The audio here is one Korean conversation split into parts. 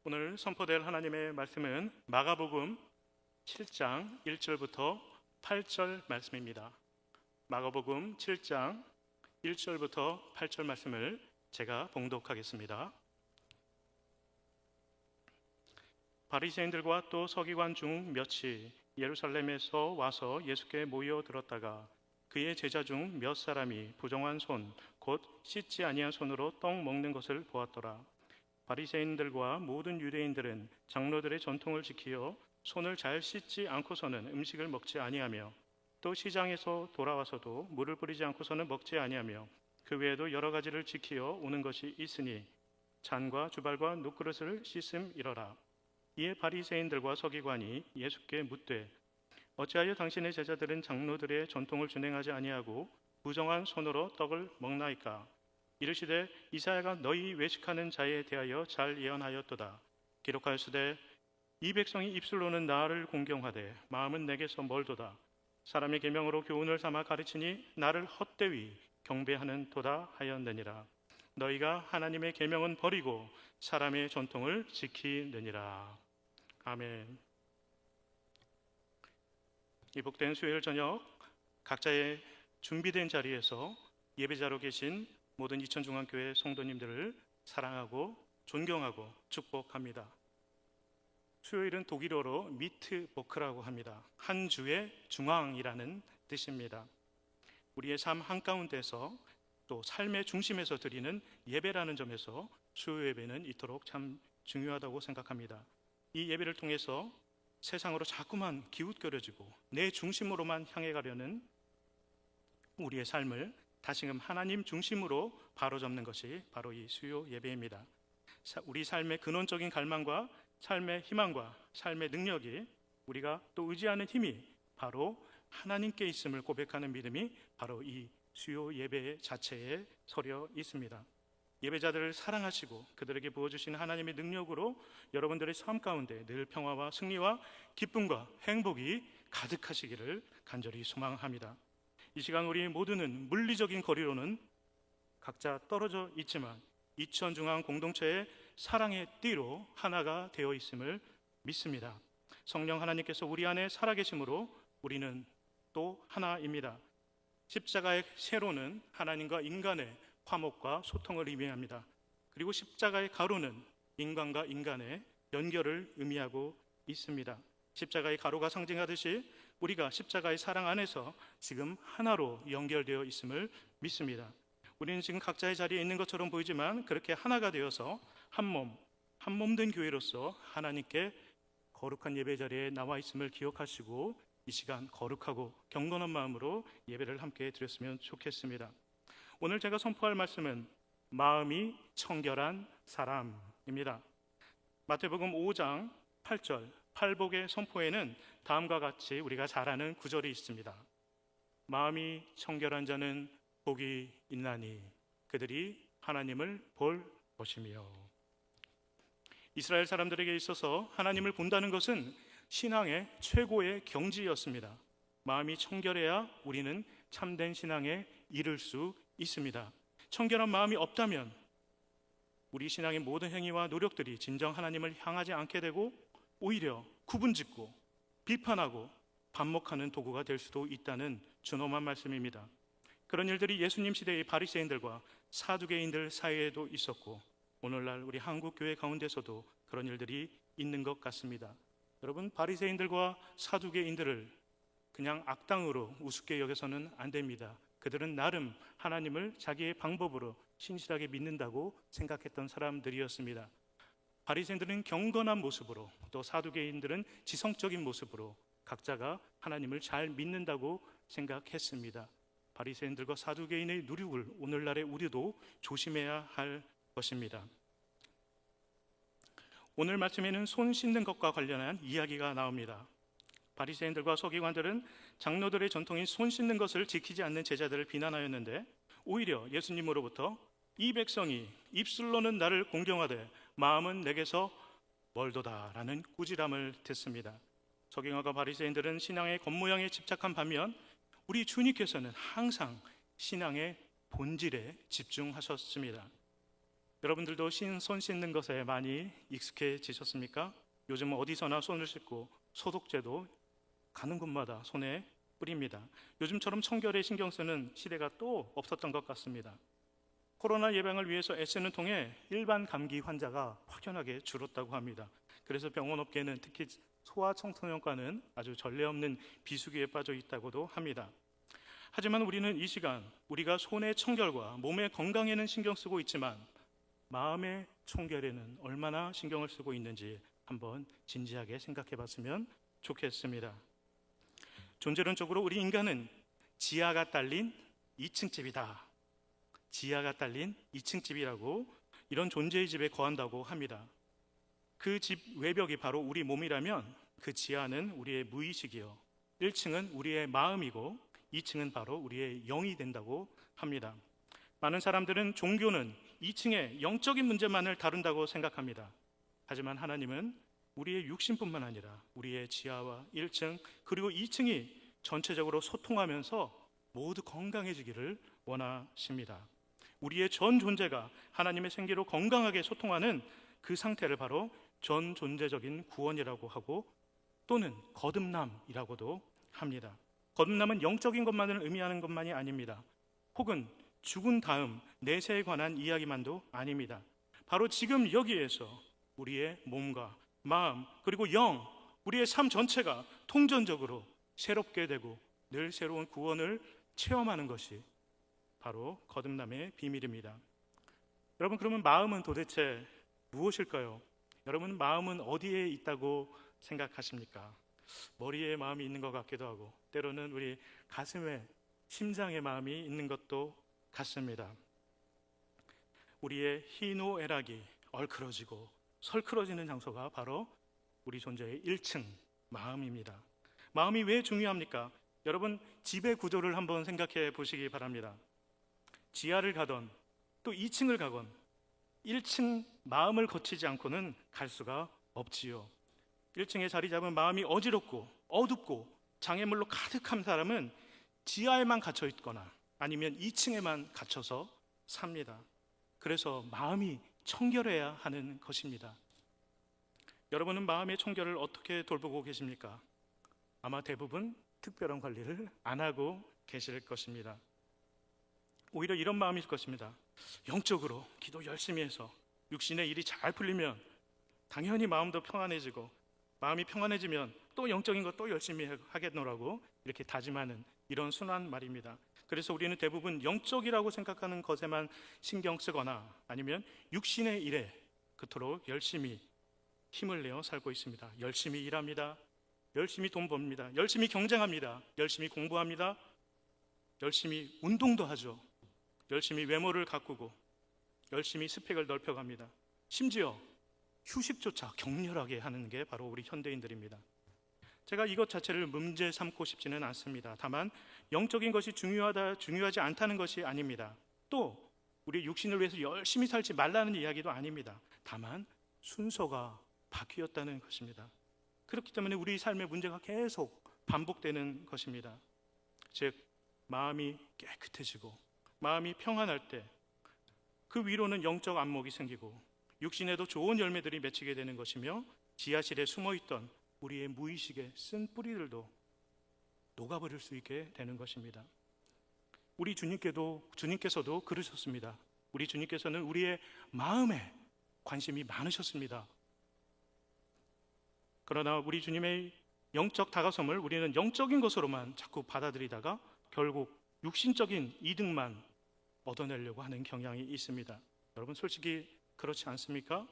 오늘 선포될 하나님의 말씀은 마가복음 7장 1절부터 8절 말씀입니다. 마가복음 7장 1절부터 8절 말씀을 제가 봉독하겠습니다. 바리새인들과 또 서기관 중 몇이 예루살렘에서 와서 예수께 모여들었다가 그의 제자 중 몇 사람이 부정한 손, 곧 씻지 아니한 손으로 떡 먹는 것을 보았더라. 바리새인들과 모든 유대인들은 장로들의 전통을 지키어 손을 잘 씻지 않고서는 음식을 먹지 아니하며 또 시장에서 돌아와서도 물을 뿌리지 않고서는 먹지 아니하며 그 외에도 여러 가지를 지키어 오는 것이 있으니 잔과 주발과 놋그릇을 씻음이러라. 이에 바리새인들과 서기관이 예수께 묻되 어찌하여 당신의 제자들은 장로들의 전통을 준행하지 아니하고 부정한 손으로 떡을 먹나이까? 이르시되 이사야가 너희 외식하는 자에 대하여 잘 예언하였도다. 기록하였으되 이 백성이 입술로는 나를 공경하되 마음은 내게서 멀도다. 사람의 계명으로 교훈을 삼아 가르치니 나를 헛되이 경배하는 도다 하였느니라. 너희가 하나님의 계명은 버리고 사람의 전통을 지키느니라. 아멘. 이 복된 수요일 저녁 각자의 준비된 자리에서 예배자로 계신 모든 이천중앙교회 성도님들을 사랑하고 존경하고 축복합니다. 수요일은 독일어로 미트보크라고 합니다. 한 주의 중앙이라는 뜻입니다. 우리의 삶 한가운데서 또 삶의 중심에서 드리는 예배라는 점에서 수요 예배는 이토록 참 중요하다고 생각합니다. 이 예배를 통해서 세상으로 자꾸만 기웃거려지고 내 중심으로만 향해 가려는 우리의 삶을 다시금 하나님 중심으로 바로잡는 것이 바로 이 수요 예배입니다. 우리 삶의 근원적인 갈망과 삶의 희망과 삶의 능력이 우리가 또 의지하는 힘이 바로 하나님께 있음을 고백하는 믿음이 바로 이 수요 예배 자체에 서려 있습니다. 예배자들을 사랑하시고 그들에게 부어주신 하나님의 능력으로 여러분들의 삶 가운데 늘 평화와 승리와 기쁨과 행복이 가득하시기를 간절히 소망합니다. 이 시간 우리 모두는 물리적인 거리로는 각자 떨어져 있지만 이천중앙 공동체의 사랑의 띠로 하나가 되어 있음을 믿습니다. 성령 하나님께서 우리 안에 살아계심으로 우리는 또 하나입니다. 십자가의 세로는 하나님과 인간의 화목과 소통을 의미합니다. 그리고 십자가의 가로는 인간과 인간의 연결을 의미하고 있습니다. 십자가의 가로가 상징하듯이 우리가 십자가의 사랑 안에서 지금 하나로 연결되어 있음을 믿습니다. 우리는 지금 각자의 자리에 있는 것처럼 보이지만 그렇게 하나가 되어서 한 몸 된 교회로서 하나님께 거룩한 예배 자리에 나와 있음을 기억하시고 이 시간 거룩하고 경건한 마음으로 예배를 함께 드렸으면 좋겠습니다. 오늘 제가 선포할 말씀은 마음이 청결한 사람입니다. 마태복음 5장 8절 팔복의 선포에는 다음과 같이 우리가 잘 아는 구절이 있습니다. 마음이 청결한 자는 복이 있나니 그들이 하나님을 볼 것이며. 이스라엘 사람들에게 있어서 하나님을 본다는 것은 신앙의 최고의 경지였습니다. 마음이 청결해야 우리는 참된 신앙에 이를 수 있습니다. 청결한 마음이 없다면 우리 신앙의 모든 행위와 노력들이 진정 하나님을 향하지 않게 되고 오히려 구분짓고 비판하고 반목하는 도구가 될 수도 있다는 준엄한 말씀입니다. 그런 일들이 예수님 시대의 바리새인들과 사두개인들 사이에도 있었고 오늘날 우리 한국 교회 가운데서도 그런 일들이 있는 것 같습니다. 여러분, 바리새인들과 사두개인들을 그냥 악당으로 우습게 여겨서는 안 됩니다. 그들은 나름 하나님을 자기의 방법으로 신실하게 믿는다고 생각했던 사람들이었습니다. 바리새인들은 경건한 모습으로 또 사두개인들은 지성적인 모습으로 각자가 하나님을 잘 믿는다고 생각했습니다. 바리새인들과 사두개인의 누룩을 오늘날의 우리도 조심해야 할 것입니다. 오늘 말씀에는 손 씻는 것과 관련한 이야기가 나옵니다. 바리새인들과 서기관들은 장로들의 전통인 손 씻는 것을 지키지 않는 제자들을 비난하였는데 오히려 예수님으로부터 이 백성이 입술로는 나를 공경하되 마음은 내게서 멀도다라는 꾸지람을 듣습니다. 서기관과 바리새인들은 신앙의 겉모양에 집착한 반면 우리 주님께서는 항상 신앙의 본질에 집중하셨습니다. 여러분들도 손 씻는 것에 많이 익숙해지셨습니까? 요즘 어디서나 손을 씻고 소독제도 가는 곳마다 손에 뿌립니다. 요즘처럼 청결에 신경 쓰는 시대가 또 없었던 것 같습니다. 코로나 예방을 위해서 애쓰는 통에 일반 감기 환자가 확연하게 줄었다고 합니다. 그래서 병원 업계는 특히 소아청소년과는 아주 전례 없는 비수기에 빠져 있다고도 합니다. 하지만 우리는 이 시간 우리가 손의 청결과 몸의 건강에는 신경 쓰고 있지만 마음의 청결에는 얼마나 신경을 쓰고 있는지 한번 진지하게 생각해 봤으면 좋겠습니다. 존재론적으로 우리 인간은 지하가 딸린 2층 집이다. 지하가 딸린 2층 집이라고 이런 존재의 집에 거한다고 합니다. 그 집 외벽이 바로 우리 몸이라면 그 지하는 우리의 무의식이요 1층은 우리의 마음이고 2층은 바로 우리의 영이 된다고 합니다. 많은 사람들은 종교는 2층의 영적인 문제만을 다룬다고 생각합니다. 하지만 하나님은 우리의 육신뿐만 아니라 우리의 지하와 1층 그리고 2층이 전체적으로 소통하면서 모두 건강해지기를 원하십니다. 우리의 전 존재가 하나님의 생기로 건강하게 소통하는 그 상태를 바로 전 존재적인 구원이라고 하고 또는 거듭남이라고도 합니다. 거듭남은 영적인 것만을 의미하는 것만이 아닙니다. 혹은 죽은 다음 내세에 관한 이야기만도 아닙니다. 바로 지금 여기에서 우리의 몸과 마음 그리고 영, 우리의 삶 전체가 통전적으로 새롭게 되고 늘 새로운 구원을 체험하는 것이 바로 거듭남의 비밀입니다. 여러분, 그러면 마음은 도대체 무엇일까요? 여러분, 마음은 어디에 있다고 생각하십니까? 머리에 마음이 있는 것 같기도 하고 때로는 우리 가슴에 심장에 마음이 있는 것도 같습니다. 우리의 희노애락이 얼크러지고 설크러지는 장소가 바로 우리 존재의 1층 마음입니다. 마음이 왜 중요합니까? 여러분, 집의 구조를 한번 생각해 보시기 바랍니다. 지하를 가던 또 2층을 가건 1층 마음을 거치지 않고는 갈 수가 없지요. 1층에 자리 잡은 마음이 어지럽고 어둡고 장애물로 가득한 사람은 지하에만 갇혀 있거나 아니면 2층에만 갇혀서 삽니다. 그래서 마음이 청결해야 하는 것입니다. 여러분은 마음의 청결을 어떻게 돌보고 계십니까? 아마 대부분 특별한 관리를 안 하고 계실 것입니다. 오히려 이런 마음이 있을 것입니다. 영적으로 기도 열심히 해서 육신의 일이 잘 풀리면 당연히 마음도 평안해지고 마음이 평안해지면 또 영적인 것 또 열심히 하겠노라고 이렇게 다짐하는 이런 순한 말입니다. 그래서 우리는 대부분 영적이라고 생각하는 것에만 신경 쓰거나 아니면 육신의 일에 그토록 열심히 힘을 내어 살고 있습니다. 열심히 일합니다. 열심히 돈 법니다. 열심히 경쟁합니다. 열심히 공부합니다. 열심히 운동도 하죠. 열심히 외모를 가꾸고 열심히 스펙을 넓혀갑니다. 심지어 휴식조차 격렬하게 하는 게 바로 우리 현대인들입니다. 제가 이것 자체를 문제 삼고 싶지는 않습니다. 다만 영적인 것이 중요하지 않다는 것이 아닙니다. 또 우리 육신을 위해서 열심히 살지 말라는 이야기도 아닙니다. 다만 순서가 바뀌었다는 것입니다. 그렇기 때문에 우리 삶의 문제가 계속 반복되는 것입니다. 즉 마음이 깨끗해지고 마음이 평안할 때 그 위로는 영적 안목이 생기고 육신에도 좋은 열매들이 맺히게 되는 것이며 지하실에 숨어있던 우리의 무의식의 쓴 뿌리들도 녹아버릴 수 있게 되는 것입니다. 우리 주님께서도 그러셨습니다. 우리 주님께서는 우리의 마음에 관심이 많으셨습니다. 그러나 우리 주님의 영적 다가섬을 우리는 영적인 것으로만 자꾸 받아들이다가 결국 육신적인 이득만 얻어내려고 하는 경향이 있습니다. 여러분, 솔직히 그렇지 않습니까?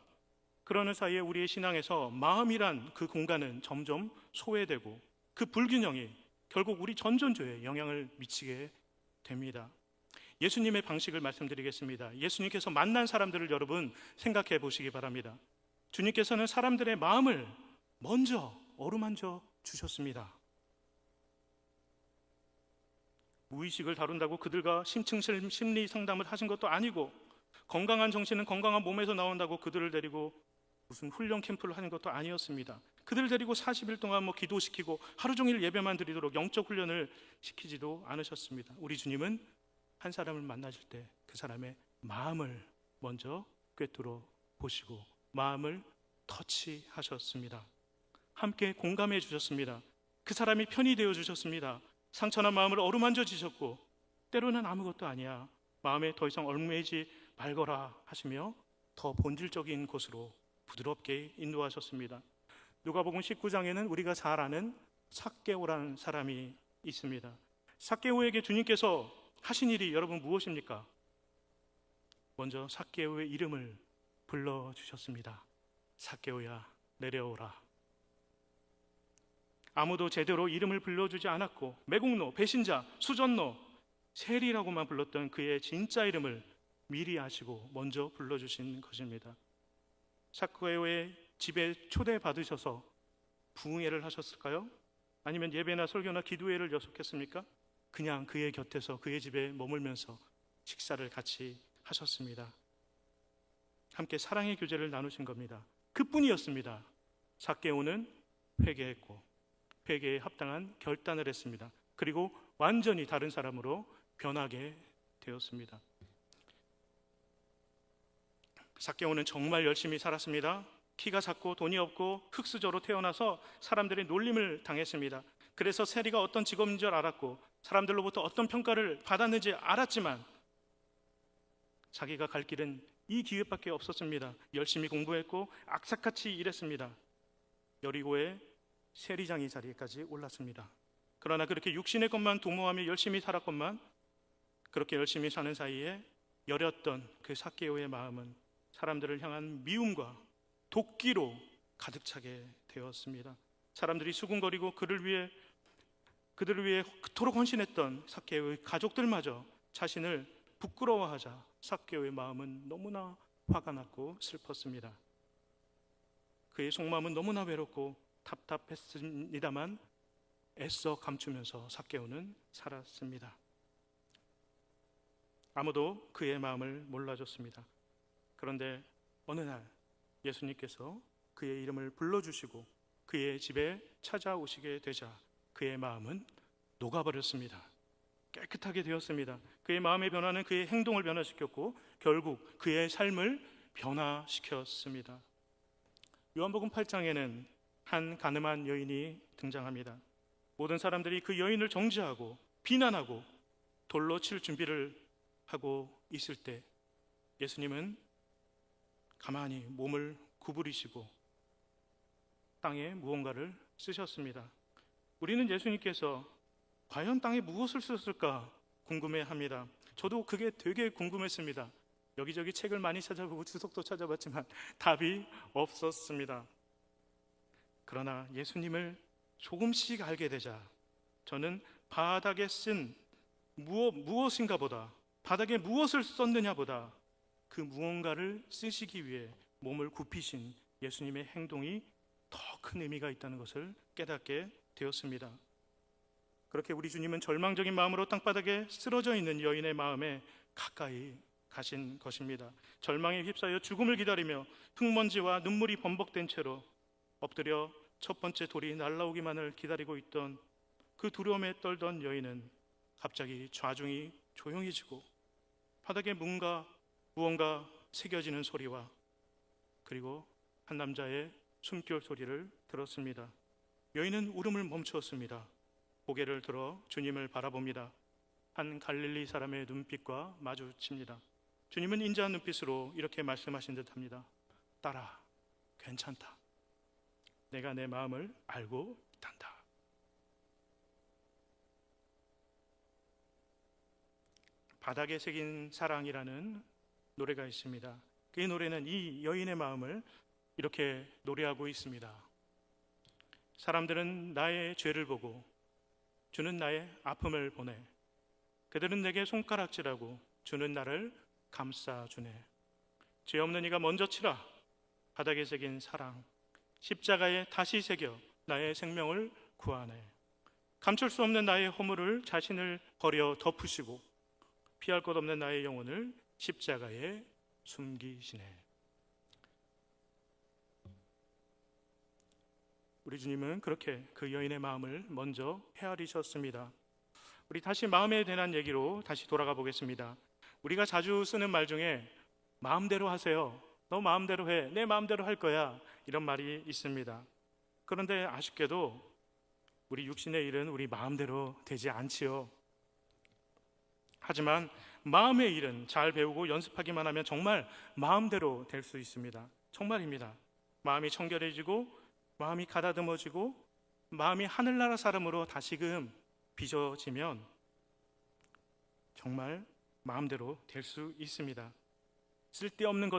그러는 사이에 우리의 신앙에서 마음이란 그 공간은 점점 소외되고 그 불균형이 결국 우리 전존조에 영향을 미치게 됩니다. 예수님의 방식을 말씀드리겠습니다. 예수님께서 만난 사람들을 여러분 생각해 보시기 바랍니다. 주님께서는 사람들의 마음을 먼저 어루만져 주셨습니다. 무의식을 다룬다고 그들과 심층 심리 상담을 하신 것도 아니고 건강한 정신은 건강한 몸에서 나온다고 그들을 데리고 무슨 훈련 캠프를 하는 것도 아니었습니다. 그들을 데리고 40일 동안 기도시키고 하루 종일 예배만 드리도록 영적 훈련을 시키지도 않으셨습니다. 우리 주님은 한 사람을 만나실 때 그 사람의 마음을 먼저 꿰뚫어 보시고 마음을 터치하셨습니다. 함께 공감해 주셨습니다. 그 사람이 편이 되어 주셨습니다. 상처난 마음을 어루만져 주셨고, 때로는 아무것도 아니야, 마음에 더 이상 얽매이지 말거라 하시며 더 본질적인 곳으로 부드럽게 인도하셨습니다. 누가복음 19장에는 우리가 잘 아는 삭개오라는 사람이 있습니다. 삭개오에게 주님께서 하신 일이 여러분 무엇입니까? 먼저 삭개오의 이름을 불러주셨습니다. 삭개오야, 내려오라. 아무도 제대로 이름을 불러주지 않았고, 매국노, 배신자, 수전노, 세리라고만 불렀던 그의 진짜 이름을 미리 아시고 먼저 불러주신 것입니다. 삭개오의 집에 초대받으셔서 부흥회를 하셨을까요? 아니면 예배나 설교나 기도회를 연속했습니까? 그냥 그의 곁에서 그의 집에 머물면서 식사를 같이 하셨습니다. 함께 사랑의 교제를 나누신 겁니다. 그뿐이었습니다. 삭개오는 회개했고 회개에 합당한 결단을 했습니다. 그리고 완전히 다른 사람으로 변하게 되었습니다. 삭개오는 정말 열심히 살았습니다. 키가 작고 돈이 없고 흙수저로 태어나서 사람들의 놀림을 당했습니다. 그래서 세리가 어떤 직업인 줄 알았고 사람들로부터 어떤 평가를 받았는지 알았지만 자기가 갈 길은 이 기회밖에 없었습니다. 열심히 공부했고 악착같이 일했습니다. 여리고의 세리장의 자리까지 올랐습니다. 그러나 그렇게 육신의 것만 도모하며 열심히 살았건만 그렇게 열심히 사는 사이에 여렸던 그 삭개오의 마음은 사람들을 향한 미움과 도끼로 가득 차게 되었습니다. 사람들이 수군거리고 그들을 위해 그토록 헌신했던 삭개오의 가족들마저 자신을 부끄러워하자 삭개오의 마음은 너무나 화가 났고 슬펐습니다. 그의 속마음은 너무나 외롭고 답답했습니다만 애써 감추면서 삭개오는 살았습니다. 아무도 그의 마음을 몰라줬습니다. 그런데 어느 날 예수님께서 그의 이름을 불러주시고 그의 집에 찾아오시게 되자 그의 마음은 녹아버렸습니다. 깨끗하게 되었습니다. 그의 마음의 변화는 그의 행동을 변화시켰고 결국 그의 삶을 변화시켰습니다. 요한복음 8장에는 한 가늠한 여인이 등장합니다. 모든 사람들이 그 여인을 정죄하고 비난하고 돌로 칠 준비를 하고 있을 때 예수님은 가만히 몸을 구부리시고 땅에 무언가를 쓰셨습니다. 우리는 예수님께서 과연 땅에 무엇을 쓰셨을까 궁금해합니다. 저도 그게 되게 궁금했습니다. 여기저기 책을 많이 찾아보고 주석도 찾아봤지만 답이 없었습니다. 그러나 예수님을 조금씩 알게 되자 저는 바닥에 쓴 무엇인가 보다, 바닥에 무엇을 썼느냐 보다 그 무언가를 쓰시기 위해 몸을 굽히신 예수님의 행동이 더 큰 의미가 있다는 것을 깨닫게 되었습니다. 그렇게 우리 주님은 절망적인 마음으로 땅바닥에 쓰러져 있는 여인의 마음에 가까이 가신 것입니다. 절망에 휩싸여 죽음을 기다리며 흙먼지와 눈물이 범벅된 채로 엎드려 첫 번째 돌이 날아오기만을 기다리고 있던 그 두려움에 떨던 여인은 갑자기 좌중이 조용해지고 바닥에 무언가 새겨지는 소리와 그리고 한 남자의 숨결 소리를 들었습니다. 여인은 울음을 멈추었습니다. 고개를 들어 주님을 바라봅니다. 한 갈릴리 사람의 눈빛과 마주칩니다. 주님은 인자한 눈빛으로 이렇게 말씀하신 듯합니다. 딸아, 괜찮다. 내가 내 마음을 알고 있단다. 바닥에 새긴 사랑이라는 노래가 있습니다. 그 노래는 이 여인의 마음을 이렇게 노래하고 있습니다. 사람들은 나의 죄를 보고 주는 나의 아픔을 보내. 그들은 내게 손가락질하고 주는 나를 감싸주네. 죄 없는 이가 먼저 치라. 바닥에 새긴 사랑 십자가에 다시 새겨 나의 생명을 구하네. 감출 수 없는 나의 허물을 자신을 버려 덮으시고 피할 것 없는 나의 영혼을 십자가에 숨기시네. 우리 주님은 그렇게 그 여인의 마음을 먼저 헤아리셨습니다. 우리 다시 마음에 대한 얘기로 다시 돌아가 보겠습니다. 우리가 자주 쓰는 말 중에 마음대로 하세요. 너 마음대로 해. 내 마음대로 할 거야. 이런 말이 있습니다. 그런데 아쉽게도 우리 육신의 일은 우리 마음대로 되지 않지요. 하지만 마음의 일은 잘 배우고 연습하기만 하면 정말 마음대로 될 수 있습니다. 정말입니다. 마음이 청결해지고 마음이 가다듬어지고 마음이 하늘나라 사람으로 다시금 빚어지면 정말 마음대로 될 수 있습니다. 쓸데없는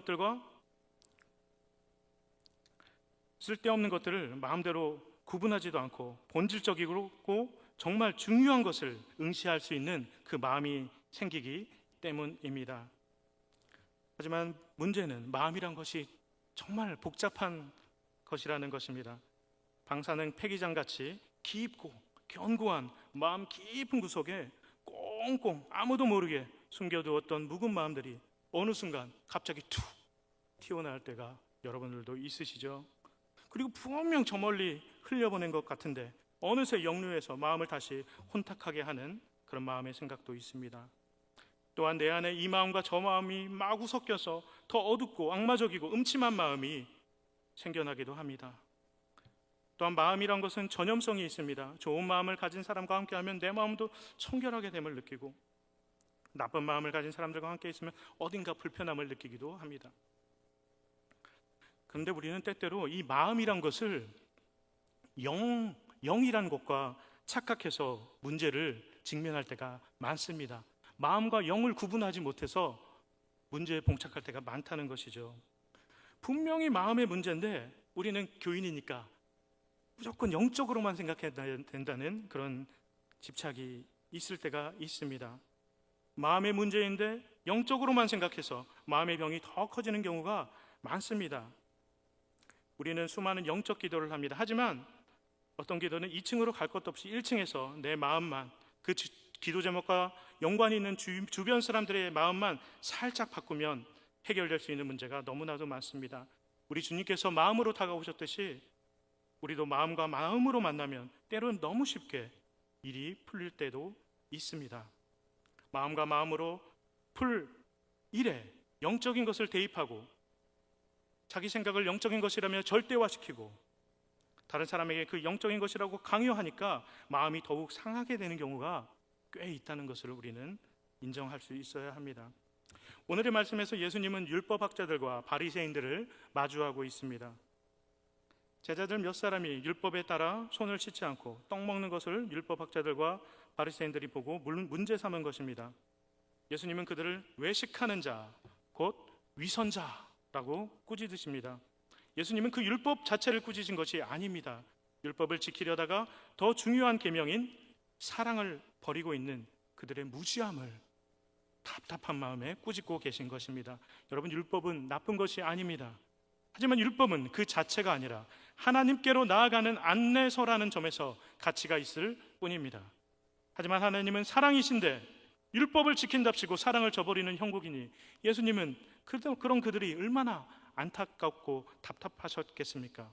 것들을 마음대로 구분하지도 않고 본질적이고 정말 중요한 것을 응시할 수 있는 그 마음이 생기기 때문입니다. 하지만 문제는 마음이란 것이 정말 복잡한 것이라는 것입니다. 방사능 폐기장같이 깊고 견고한 마음 깊은 구석에 꽁꽁 아무도 모르게 숨겨두었던 묵은 마음들이 어느 순간 갑자기 툭 튀어나올 때가 여러분들도 있으시죠? 그리고 분명 저 멀리 흘려보낸 것 같은데 어느새 역류해서 마음을 다시 혼탁하게 하는 그런 마음의 생각도 있습니다. 또한 내 안에 이 마음과 저 마음이 마구 섞여서 더 어둡고 악마적이고 음침한 마음이 생겨나기도 합니다. 또한 마음이란 것은 전염성이 있습니다. 좋은 마음을 가진 사람과 함께하면 내 마음도 청결하게 됨을 느끼고 나쁜 마음을 가진 사람들과 함께 있으면 어딘가 불편함을 느끼기도 합니다. 그런데 우리는 때때로 이 마음이란 것을 영이란 것과 착각해서 문제를 직면할 때가 많습니다. 마음과 영을 구분하지 못해서 문제에 봉착할 때가 많다는 것이죠. 분명히 마음의 문제인데 우리는 교인이니까 무조건 영적으로만 생각해야 된다는 그런 집착이 있을 때가 있습니다. 마음의 문제인데 영적으로만 생각해서 마음의 병이 더 커지는 경우가 많습니다. 우리는 수많은 영적 기도를 합니다. 하지만 어떤 기도는 2층으로 갈 것도 없이 1층에서 내 마음만, 그 기도 제목과 연관이 있는 주변 사람들의 마음만 살짝 바꾸면 해결될 수 있는 문제가 너무나도 많습니다. 우리 주님께서 마음으로 다가오셨듯이 우리도 마음과 마음으로 만나면 때로는 너무 쉽게 일이 풀릴 때도 있습니다. 마음과 마음으로 풀 일에 영적인 것을 대입하고 자기 생각을 영적인 것이라며 절대화시키고 다른 사람에게 그 영적인 것이라고 강요하니까 마음이 더욱 상하게 되는 경우가 꽤 있다는 것을 우리는 인정할 수 있어야 합니다. 오늘의 말씀에서 예수님은 율법학자들과 바리새인들을 마주하고 있습니다. 제자들 몇 사람이 율법에 따라 손을 씻지 않고 떡 먹는 것을 율법학자들과 바리새인들이 보고 문제 삼은 것입니다. 예수님은 그들을 외식하는 자, 곧 위선자라고 꾸짖으십니다. 예수님은 그 율법 자체를 꾸짖은 것이 아닙니다. 율법을 지키려다가 더 중요한 계명인 사랑을 버리고 있는 그들의 무지함을 답답한 마음에 꾸짖고 계신 것입니다. 여러분, 율법은 나쁜 것이 아닙니다. 하지만 율법은 그 자체가 아니라 하나님께로 나아가는 안내서라는 점에서 가치가 있을 뿐입니다. 하지만 하나님은 사랑이신데 율법을 지킨답시고 사랑을 저버리는 형국이니 예수님은 그런 그들이 얼마나 안타깝고 답답하셨겠습니까?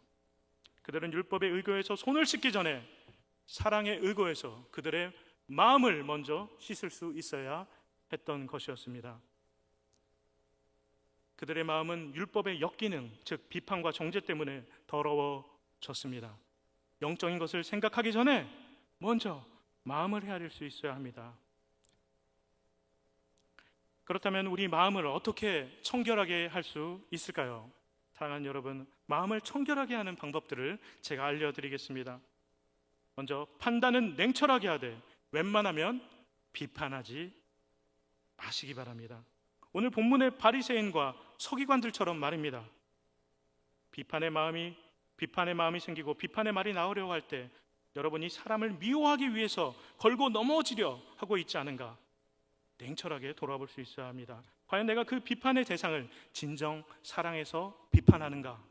그들은 율법의 의거에서 손을 씻기 전에 사랑의 의거에서 그들의 마음을 먼저 씻을 수 있어야 했던 것이었습니다. 그들의 마음은 율법의 역기능, 즉 비판과 정죄 때문에 더러워졌습니다. 영적인 것을 생각하기 전에 먼저 마음을 헤아릴 수 있어야 합니다. 그렇다면 우리 마음을 어떻게 청결하게 할 수 있을까요? 사랑하는 여러분, 마음을 청결하게 하는 방법들을 제가 알려드리겠습니다. 먼저 판단은 냉철하게 하되 웬만하면 비판하지 마시기 바랍니다. 오늘 본문의 바리새인과 서기관들처럼 말입니다. 비판의 마음이 생기고 비판의 말이 나오려고 할 때 여러분이 사람을 미워하기 위해서 걸고 넘어지려 하고 있지 않은가? 냉철하게 돌아볼 수 있어야 합니다. 과연 내가 그 비판의 대상을 진정 사랑해서 비판하는가?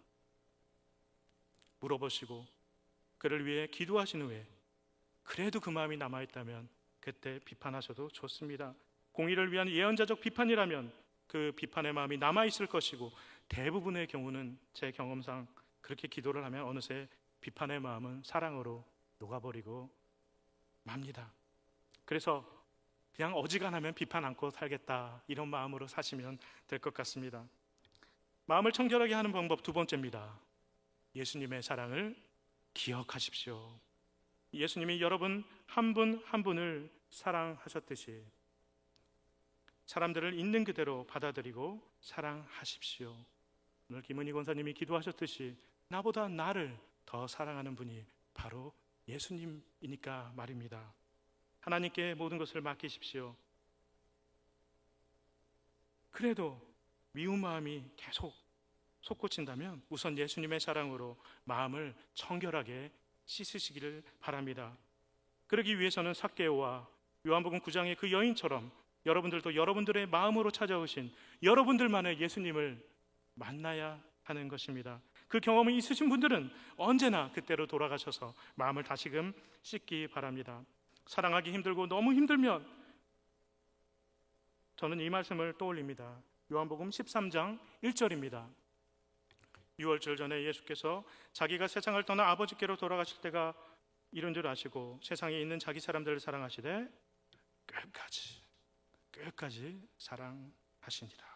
물어보시고 그를 위해 기도하신 후에 그래도 그 마음이 남아있다면 그때 비판하셔도 좋습니다. 공의를 위한 예언자적 비판이라면 그 비판의 마음이 남아있을 것이고 대부분의 경우는 제 경험상 그렇게 기도를 하면 어느새 비판의 마음은 사랑으로 녹아버리고 맙니다. 그래서 그냥 어지간하면 비판 않고 살겠다 이런 마음으로 사시면 될 것 같습니다. 마음을 청결하게 하는 방법 두 번째입니다. 예수님의 사랑을 기억하십시오. 예수님이 여러분 한 분 한 분을 사랑하셨듯이 사람들을 있는 그대로 받아들이고 사랑하십시오. 오늘 김은희 권사님이 기도하셨듯이 나보다 나를 더 사랑하는 분이 바로 예수님이니까 말입니다. 하나님께 모든 것을 맡기십시오. 그래도 미운 마음이 계속 솟구친다면 우선 예수님의 사랑으로 마음을 청결하게 씻으시기를 바랍니다. 그러기 위해서는 삭개오와 요한복음 9장의 그 여인처럼 여러분들도 여러분들의 마음으로 찾아오신 여러분들만의 예수님을 만나야 하는 것입니다. 그 경험이 있으신 분들은 언제나 그때로 돌아가셔서 마음을 다시금 씻기 바랍니다. 사랑하기 힘들고 너무 힘들면 저는 이 말씀을 떠올립니다. 요한복음 13장 1절입니다. 유월절 전에 예수께서 자기가 세상을 떠나 아버지께로 돌아가실 때가 이른 줄 아시고 세상에 있는 자기 사람들을 사랑하시되 끝까지 사랑하시니라.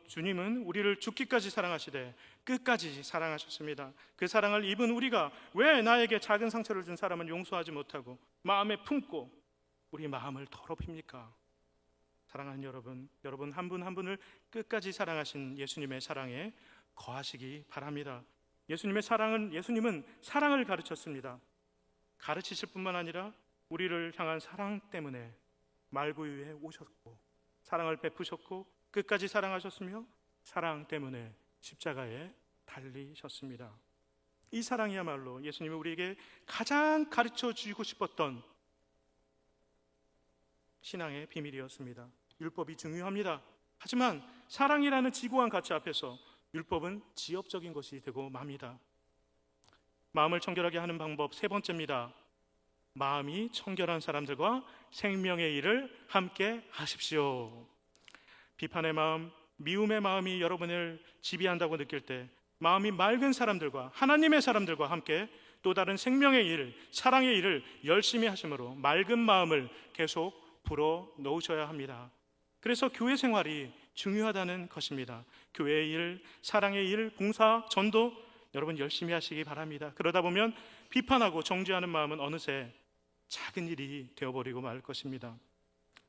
주님은 우리를 죽기까지 사랑하시되 끝까지 사랑하셨습니다. 그 사랑을 입은 우리가 왜 나에게 작은 상처를 준 사람은 용서하지 못하고 마음에 품고 우리 마음을 더럽힙니까? 사랑하는 여러분 한 분 한 분을 끝까지 사랑하신 예수님의 사랑에 거하시기 바랍니다. 예수님은 사랑을 가르쳤습니다. 가르치실 뿐만 아니라 우리를 향한 사랑 때문에 말구유에 오셨고 사랑을 베푸셨고 끝까지 사랑하셨으며 사랑 때문에 십자가에 달리셨습니다. 이 사랑이야말로 예수님이 우리에게 가장 가르쳐 주고 싶었던 신앙의 비밀이었습니다. 율법이 중요합니다. 하지만 사랑이라는 지고한 가치 앞에서 율법은 지엽적인 것이 되고 맙니다. 마음을 청결하게 하는 방법 세 번째입니다. 마음이 청결한 사람들과 생명의 일을 함께 하십시오. 비판의 마음, 미움의 마음이 여러분을 지배한다고 느낄 때 마음이 맑은 사람들과 하나님의 사람들과 함께 또 다른 생명의 일, 사랑의 일을 열심히 하심으로 맑은 마음을 계속 불어 넣으셔야 합니다. 그래서 교회 생활이 중요하다는 것입니다. 교회의 일, 사랑의 일, 봉사, 전도 여러분 열심히 하시기 바랍니다. 그러다 보면 비판하고 정죄하는 마음은 어느새 작은 일이 되어버리고 말 것입니다.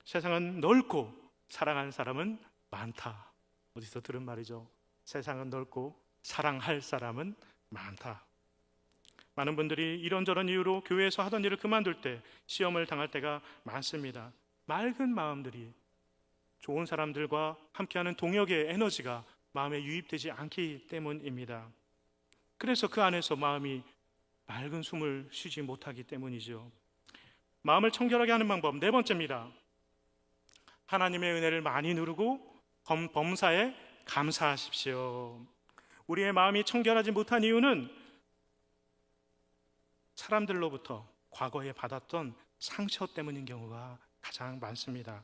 세상은 넓고 사랑하는 사람은 많다. 어디서 들은 말이죠. 세상은 넓고 사랑할 사람은 많다. 많은 분들이 이런저런 이유로 교회에서 하던 일을 그만둘 때 시험을 당할 때가 많습니다. 맑은 마음들이 좋은 사람들과 함께하는 동역의 에너지가 마음에 유입되지 않기 때문입니다. 그래서 그 안에서 마음이 맑은 숨을 쉬지 못하기 때문이죠. 마음을 청결하게 하는 방법 네 번째입니다. 하나님의 은혜를 많이 누르고 범사에 감사하십시오. 우리의 마음이 청결하지 못한 이유는 사람들로부터 과거에 받았던 상처 때문인 경우가 가장 많습니다.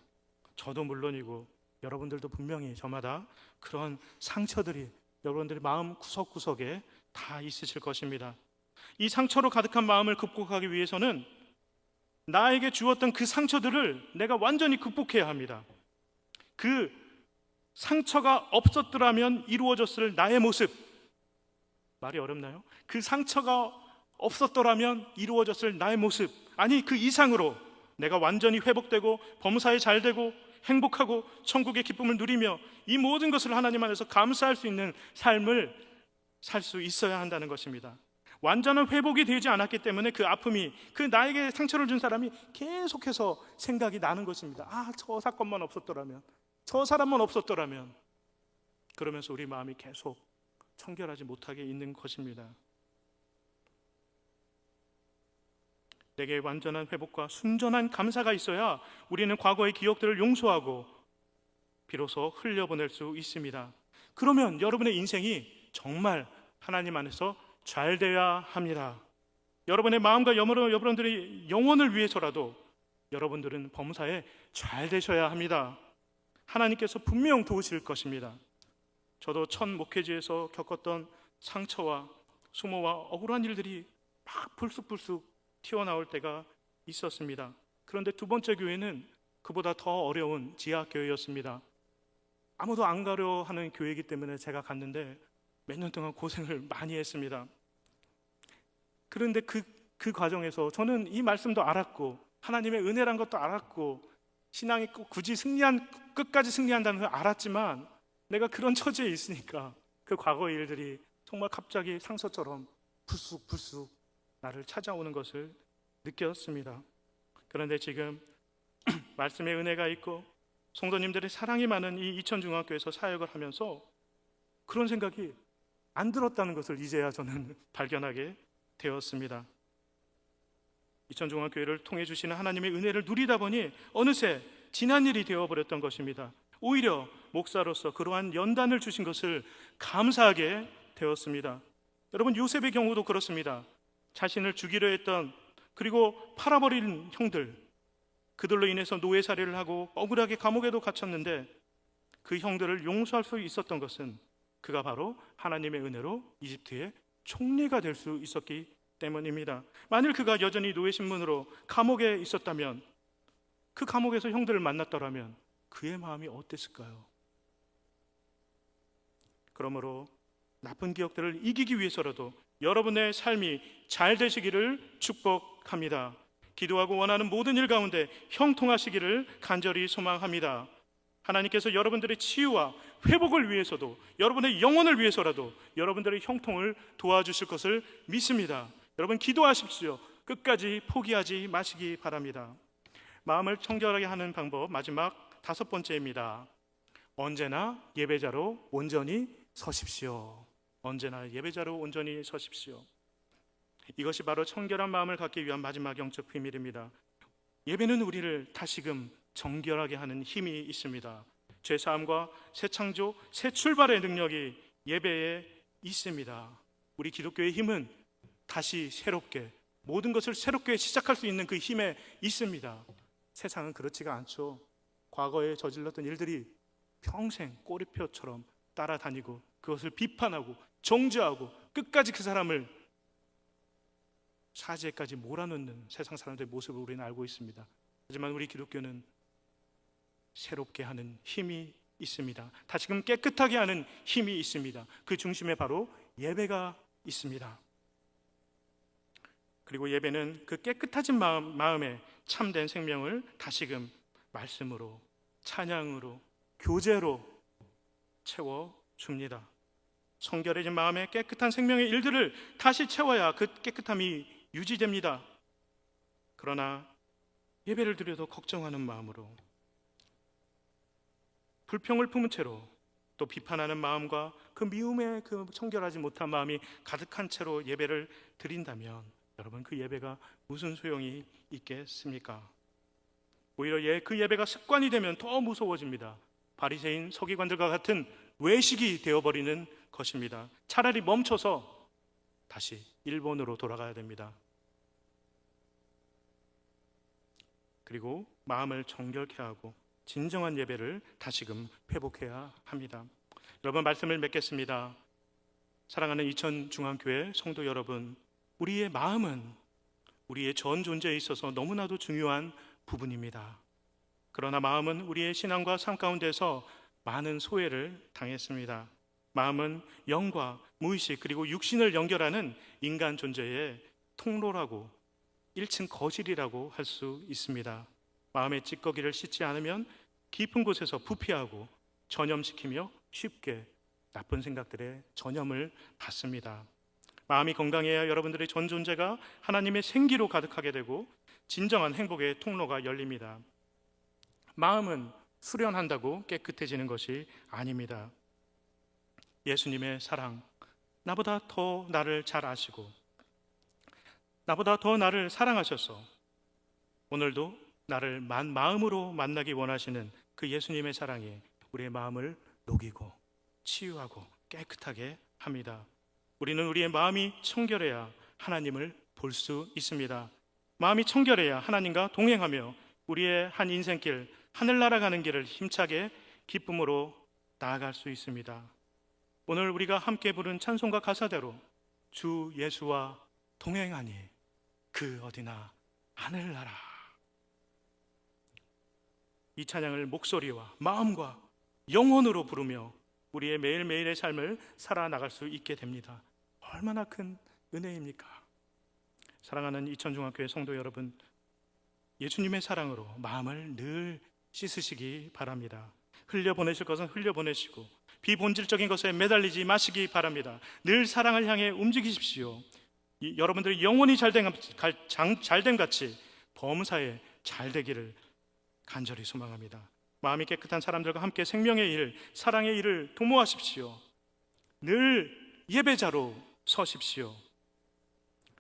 저도 물론이고 여러분들도 분명히 저마다 그런 상처들이 여러분들의 마음 구석구석에 다 있으실 것입니다. 이 상처로 가득한 마음을 극복하기 위해서는 나에게 주었던 그 상처들을 내가 완전히 극복해야 합니다. 그 상처가 없었더라면 이루어졌을 나의 모습, 말이 어렵나요? 그 상처가 없었더라면 이루어졌을 나의 모습, 아니 그 이상으로 내가 완전히 회복되고 범사에 잘되고 행복하고 천국의 기쁨을 누리며 이 모든 것을 하나님 안에서 감사할 수 있는 삶을 살 수 있어야 한다는 것입니다. 완전한 회복이 되지 않았기 때문에 그 아픔이, 그 나에게 상처를 준 사람이 계속해서 생각이 나는 것입니다. 저 사건만 없었더라면, 저 사람만 없었더라면, 그러면서 우리 마음이 계속 청결하지 못하게 있는 것입니다. 내게 완전한 회복과 순전한 감사가 있어야 우리는 과거의 기억들을 용서하고 비로소 흘려보낼 수 있습니다. 그러면 여러분의 인생이 정말 하나님 안에서 잘 되어야 합니다. 여러분의 마음과 여러분들의 영혼을 위해서라도 여러분들은 범사에 잘 되셔야 합니다. 하나님께서 분명 도우실 것입니다. 저도 첫 목회지에서 겪었던 상처와 수모와 억울한 일들이 막 불쑥불쑥 튀어나올 때가 있었습니다. 그런데 두 번째 교회는 그보다 더 어려운 지하교회였습니다. 아무도 안 가려 하는 교회이기 때문에 제가 갔는데 몇 년 동안 고생을 많이 했습니다. 그런데 그 과정에서 저는 이 말씀도 알았고 하나님의 은혜란 것도 알았고 신앙이 꼭 굳이 끝까지 승리한다는 걸 알았지만 내가 그런 처지에 있으니까 그 과거의 일들이 정말 갑자기 상처처럼 불쑥 나를 찾아오는 것을 느꼈습니다. 그런데 지금 말씀의 은혜가 있고 성도님들의 사랑이 많은 이 이천중앙교회에서 사역을 하면서 그런 생각이 안 들었다는 것을 이제야 저는 발견하게 되었습니다. 이천중앙교회를 통해 주시는 하나님의 은혜를 누리다 보니 어느새 지난 일이 되어버렸던 것입니다. 오히려 목사로서 그러한 연단을 주신 것을 감사하게 되었습니다. 여러분, 요셉의 경우도 그렇습니다. 자신을 죽이려 했던, 그리고 팔아버린 형들, 그들로 인해서 노예살이를 하고 억울하게 감옥에도 갇혔는데 그 형들을 용서할 수 있었던 것은 그가 바로 하나님의 은혜로 이집트의 총리가 될 수 있었기 때문입니다. 만일 그가 여전히 노예신문으로 감옥에 있었다면, 그 감옥에서 형들을 만났더라면 그의 마음이 어땠을까요? 그러므로 나쁜 기억들을 이기기 위해서라도 여러분의 삶이 잘 되시기를 축복합니다. 기도하고 원하는 모든 일 가운데 형통하시기를 간절히 소망합니다. 하나님께서 여러분들의 치유와 회복을 위해서도, 여러분의 영혼을 위해서라도 여러분들의 형통을 도와주실 것을 믿습니다. 여러분, 기도하십시오. 끝까지 포기하지 마시기 바랍니다. 마음을 청결하게 하는 방법, 마지막 5번째입니다. 언제나 예배자로 온전히 서십시오. 언제나 예배자로 온전히 서십시오. 이것이 바로 청결한 마음을 갖기 위한 마지막 영적 비밀입니다. 예배는 우리를 다시금 정결하게 하는 힘이 있습니다. 죄사함과 새 창조, 새 출발의 능력이 예배에 있습니다. 우리 기독교의 힘은 다시 새롭게, 모든 것을 새롭게 시작할 수 있는 그 힘에 있습니다. 세상은 그렇지가 않죠. 과거에 저질렀던 일들이 평생 꼬리표처럼 따라다니고 그것을 비판하고 정죄하고 끝까지 그 사람을 사지에까지 몰아넣는 세상 사람들의 모습을 우리는 알고 있습니다. 하지만 우리 기독교는 새롭게 하는 힘이 있습니다. 다시금 깨끗하게 하는 힘이 있습니다. 그 중심에 바로 예배가 있습니다. 그리고 예배는 그 깨끗해진 마음에 참된 생명을 다시금 말씀으로, 찬양으로, 교제로 채워줍니다. 청결해진 마음에 깨끗한 생명의 일들을 다시 채워야 그 깨끗함이 유지됩니다. 그러나 예배를 드려도 걱정하는 마음으로, 불평을 품은 채로, 또 비판하는 마음과 그 미움에 그 청결하지 못한 마음이 가득한 채로 예배를 드린다면 여러분, 그 예배가 무슨 소용이 있겠습니까? 오히려 그 예배가 습관이 되면 더 무서워집니다. 바리새인 서기관들과 같은 외식이 되어버리는 것입니다. 차라리 멈춰서 다시 일본으로 돌아가야 됩니다. 그리고 마음을 정결케 하고 진정한 예배를 다시금 회복해야 합니다. 여러분, 말씀을 맺겠습니다. 사랑하는 이천중앙교회 성도 여러분, 우리의 마음은 우리의 전 존재에 있어서 너무나도 중요한 부분입니다. 그러나 마음은 우리의 신앙과 삶 가운데서 많은 소외를 당했습니다. 마음은 영과 무의식 그리고 육신을 연결하는 인간 존재의 통로라고, 1층 거실이라고 할 수 있습니다. 마음의 찌꺼기를 씻지 않으면 깊은 곳에서 부패하고 전염시키며 쉽게 나쁜 생각들의 전염을 받습니다. 마음이 건강해야 여러분들의 전 존재가 하나님의 생기로 가득하게 되고 진정한 행복의 통로가 열립니다. 마음은 수련한다고 깨끗해지는 것이 아닙니다. 예수님의 사랑, 나보다 더 나를 잘 아시고 나보다 더 나를 사랑하셔서 오늘도 나를 마음으로 만나기 원하시는 그 예수님의 사랑이 우리의 마음을 녹이고 치유하고 깨끗하게 합니다. 우리는 우리의 마음이 청결해야 하나님을 볼 수 있습니다. 마음이 청결해야 하나님과 동행하며 우리의 한 인생길, 하늘나라 가는 길을 힘차게 기쁨으로 나아갈 수 있습니다. 오늘 우리가 함께 부른 찬송가 가사대로 주 예수와 동행하니 그 어디나 하늘나라, 이 찬양을 목소리와 마음과 영혼으로 부르며 우리의 매일매일의 삶을 살아나갈 수 있게 됩니다. 얼마나 큰 은혜입니까? 사랑하는 이천중학교의 성도 여러분, 예수님의 사랑으로 마음을 늘 씻으시기 바랍니다. 흘려보내실 것은 흘려보내시고 비본질적인 것에 매달리지 마시기 바랍니다. 늘 사랑을 향해 움직이십시오. 여러분들이 영혼이 잘됨 같이 범사에 잘되기를 간절히 소망합니다. 마음이 깨끗한 사람들과 함께 생명의 일, 사랑의 일을 도모하십시오. 늘 예배자로 서십시오.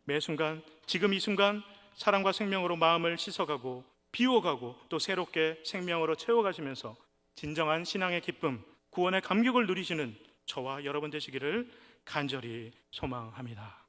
매 순간, 지금 이 순간 사랑과 생명으로 마음을 씻어가고 비워가고 또 새롭게 생명으로 채워가시면서 진정한 신앙의 기쁨, 구원의 감격을 누리시는 저와 여러분 되시기를 간절히 소망합니다.